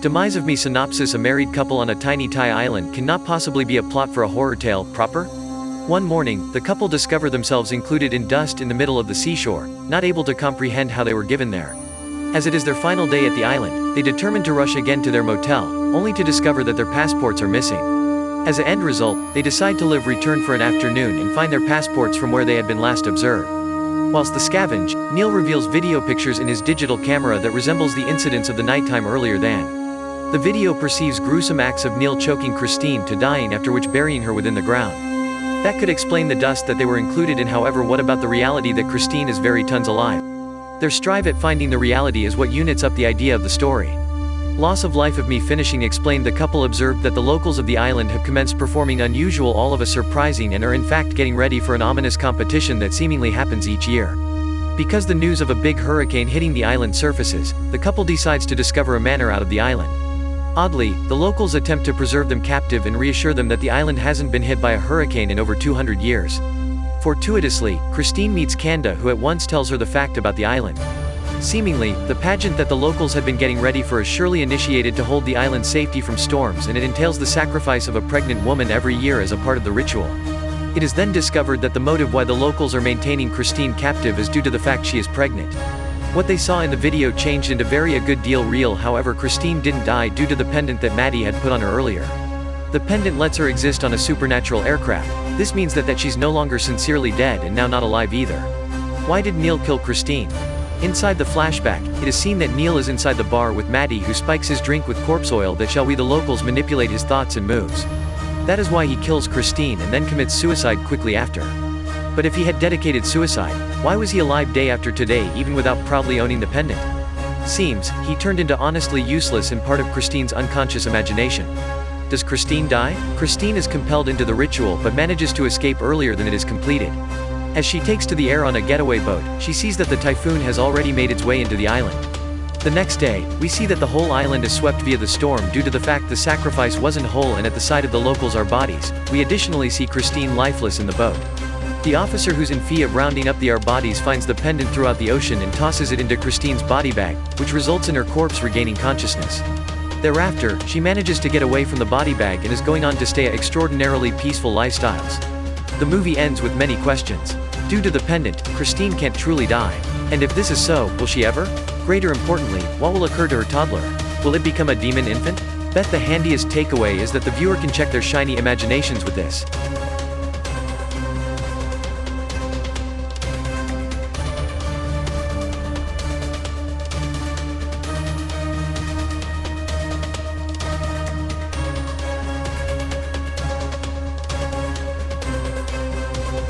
Demise of Me synopsis: a married couple on a tiny Thai island cannot possibly be a plot for a horror tale, proper? One morning, the couple discover themselves included in dust in the middle of the seashore, not able to comprehend how they were given there. As it is their final day at the island, they determine to rush again to their motel, only to discover that their passports are missing. As an end result, they decide to return for an afternoon and find their passports from where they had been last observed. Whilst the scavenge, Neil reveals video pictures in his digital camera that resembles the incidents of the nighttime earlier than. The video perceives gruesome acts of Neil choking Christine to dying, after which burying her within the ground. That could explain the dust that they were included in. However, what about the reality that Christine is very tons alive? Their strive at finding the reality is what units up the idea of the story. Loss of life of me finishing explained. The couple observed that the locals of the island have commenced performing unusual, all of a surprising, and are in fact getting ready for an ominous competition that seemingly happens each year. Because the news of a big hurricane hitting the island surfaces, the couple decides to discover a manor out of the island. Oddly, the locals attempt to preserve them captive and reassure them that the island hasn't been hit by a hurricane in over 200 years. Fortuitously, Christine meets Kanda, who at once tells her the fact about the island. Seemingly, the pageant that the locals had been getting ready for is surely initiated to hold the island's safety from storms, and it entails the sacrifice of a pregnant woman every year as a part of the ritual. It is then discovered that the motive why the locals are maintaining Christine captive is due to the fact she is pregnant. What they saw in the video changed into a good deal real. However, Christine didn't die due to the pendant that Maddie had put on her earlier. The pendant lets her exist on a supernatural aircraft. This means that she's no longer sincerely dead and now not alive either. Why did Neil kill Christine? Inside the flashback, it is seen that Neil is inside the bar with Maddie, who spikes his drink with corpse oil that shall we the locals manipulate his thoughts and moves. That is why he kills Christine and then commits suicide quickly after. But if he had dedicated suicide, why was he alive day after today even without proudly owning the pendant? Seems, he turned into honestly useless and part of Christine's unconscious imagination. Does Christine die? Christine is compelled into the ritual but manages to escape earlier than it is completed. As she takes to the air on a getaway boat, she sees that the typhoon has already made its way into the island. The next day, we see that the whole island is swept via the storm due to the fact the sacrifice wasn't whole, and at the side of the locals are bodies. We additionally see Christine lifeless in the boat. The officer who's in fee of rounding up the bodies finds the pendant throughout the ocean and tosses it into Christine's body bag, which results in her corpse regaining consciousness. Thereafter, she manages to get away from the body bag and is going on to stay extraordinarily peaceful lifestyles. The movie ends with many questions. Due to the pendant, Christine can't truly die. And if this is so, will she ever? Greater importantly, what will occur to her toddler? Will it become a demon infant? Bet the handiest takeaway is that the viewer can check their shiny imaginations with this.